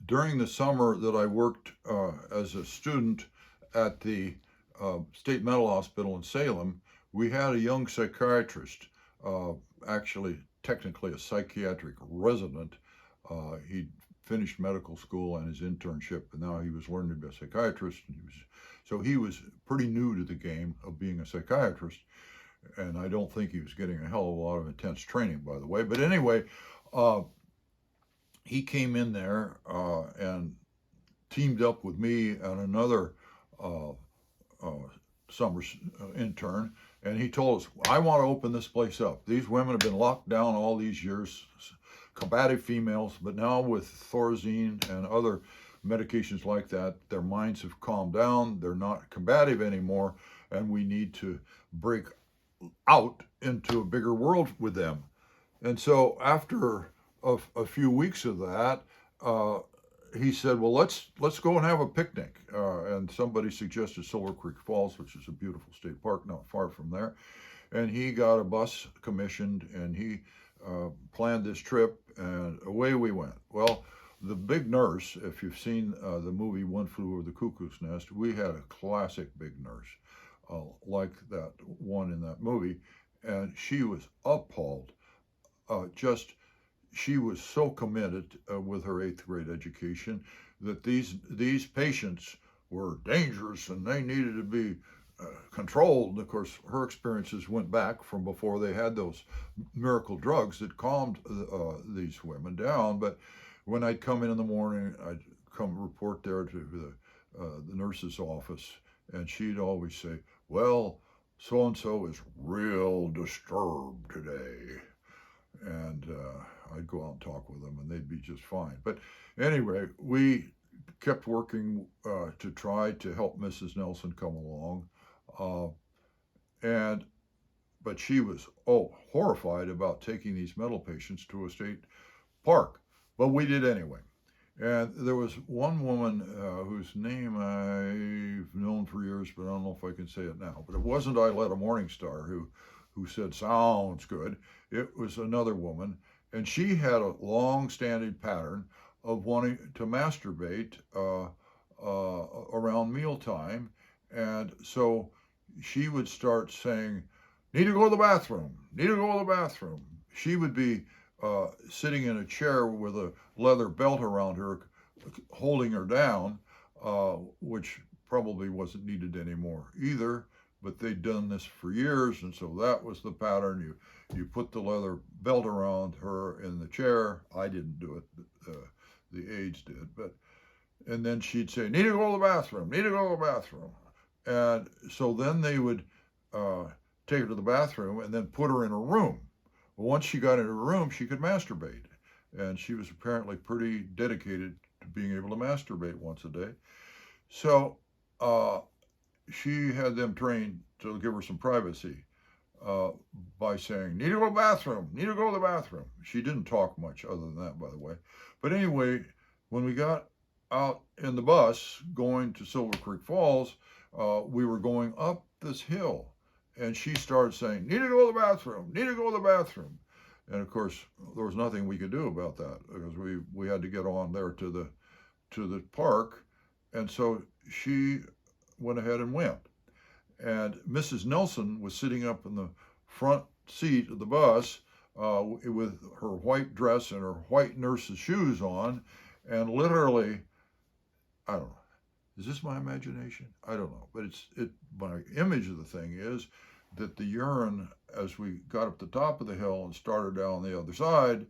during the summer that I worked as a student at the State Mental Hospital in Salem, we had a young psychiatrist, uh, actually, technically a psychiatric resident. He'd finished medical school and his internship, and now he was learning to be a psychiatrist. And he was pretty new to the game of being a psychiatrist, and I don't think he was getting a hell of a lot of intense training, by the way. But anyway, uh, he came in there and teamed up with me and another uh, uh, summer intern, and he told us, I want to open this place up. These women have been locked down all these years, combative females, but now with Thorazine and other medications like that, their minds have calmed down. They're not combative anymore, and we need to break out into a bigger world with them. And so after a few weeks of that, uh, he said, "Well, let's go and have a picnic." And somebody suggested Silver Creek Falls, which is a beautiful state park not far from there. And he got a bus commissioned, and he planned this trip, and away we went. Well, the big nurse, if you've seen the movie One Flew Over the Cuckoo's Nest, we had a classic big nurse like that one in that movie, and she was appalled. Just she was so committed with her eighth grade education that these patients were dangerous and they needed to be controlled. And of course, her experiences went back from before they had those miracle drugs that calmed these women down. But when I'd come in the morning, I'd come report there to the nurse's office, and she'd always say, "Well, so and so is real disturbed today." And I'd go out and talk with them, and they'd be just fine. But anyway, we kept working to try to help Mrs. Nelson come along, uh, and but she was horrified about taking these mental patients to a state park. But we did anyway. And there was one woman whose name I've known for years, but I don't know if I can say it now. But it wasn't Iletta Morningstar who said, "Sounds good." It was another woman, and she had a long-standing pattern of wanting to masturbate around mealtime, and so she would start saying, "Need to go to the bathroom. Need to go to the bathroom." She would be sitting in a chair with a leather belt around her, holding her down, which probably wasn't needed anymore either. But they'd done this for years, and so that was the pattern. You put the leather belt around her in the chair. I didn't do it; the aides did. And then she'd say, "Need to go to the bathroom. Need to go to the bathroom." And so then they would take her to the bathroom and then put her in a room. Well, once she got in her room, she could masturbate, and she was apparently pretty dedicated to being able to masturbate once a day. So she had them trained to give her some privacy uh, by saying, "Need to go to the bathroom, need to go to the bathroom." She didn't talk much other than that, by the way. But anyway, when we got out in the bus going to Silver Creek Falls, we were going up this hill, and she started saying, "Need to go to the bathroom, need to go to the bathroom." And of course, there was nothing we could do about that because we had to get on there to the park. And so she went ahead and went. And Mrs. Nelson was sitting up in the front seat of the bus with her white dress and her white nurse's shoes on. And literally, I don't know, is this my imagination? I don't know. But my image of the thing is that the urine, as we got up the top of the hill and started down the other side,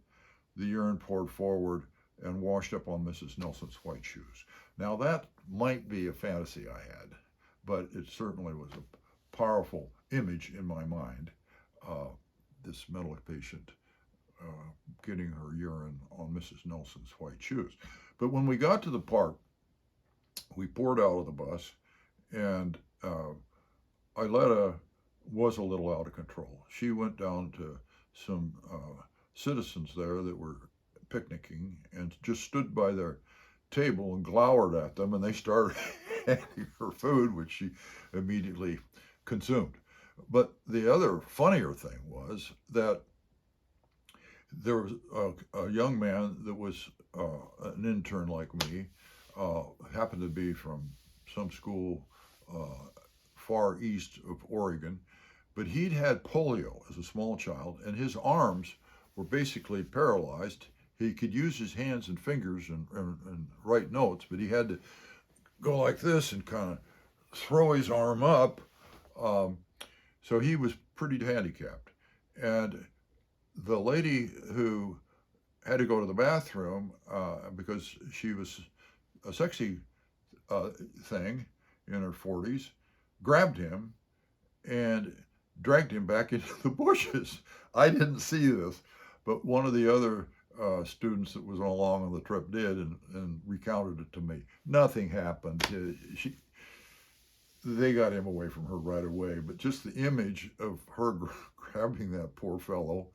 the urine poured forward and washed up on Mrs. Nelson's white shoes. Now, that might be a fantasy I had, but it certainly was a powerful image in my mind, this mental patient getting her urine on Mrs. Nelson's white shoes. But when we got to the park, we poured out of the bus, and Iletta was a little out of control. She went down to some citizens there that were picnicking and just stood by their table and glowered at them, and they started handing her food, which she immediately consumed. But the other funnier thing was that there was a young man that was an intern like me, happened to be from some school far east of Oregon, but he'd had polio as a small child, and his arms were basically paralyzed. He could use his hands and fingers and write notes, but he had to go like this and kind of throw his arm up. Um, so he was pretty handicapped. And the lady who had to go to the bathroom because she was a sexy thing in her 40s, grabbed him and dragged him back into the bushes. I didn't see this, but one of the other students that was along on the trip did and recounted it to me. Nothing happened. They got him away from her right away, but just the image of her grabbing that poor fellow,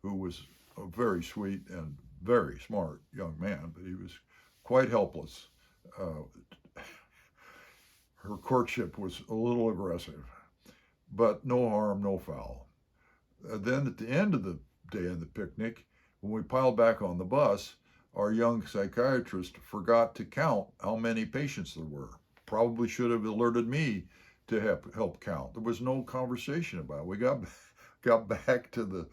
who was a very sweet and very smart young man, but he was quite helpless. Her courtship was a little aggressive, but no harm, no foul. Then at the end of the day of the picnic, when we piled back on the bus, our young psychiatrist forgot to count how many patients there were. Probably should have alerted me to help count. There was no conversation about it. We got back to the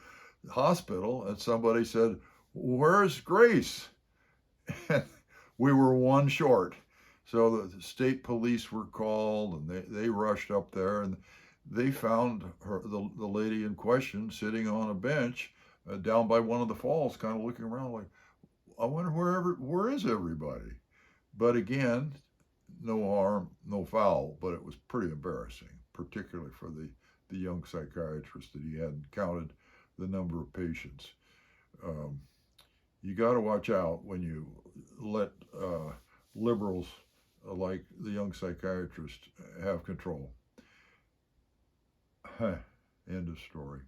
hospital and somebody said, "Where's Grace?" And we were one short. So the state police were called and they rushed up there and they found her, the lady in question, sitting on a bench down by one of the falls, kind of looking around like, I wonder where is everybody? But again, no harm, no foul, but it was pretty embarrassing, particularly for the young psychiatrist that he hadn't counted the number of patients. You got to watch out when you let liberals like the young psychiatrist have control. End of story.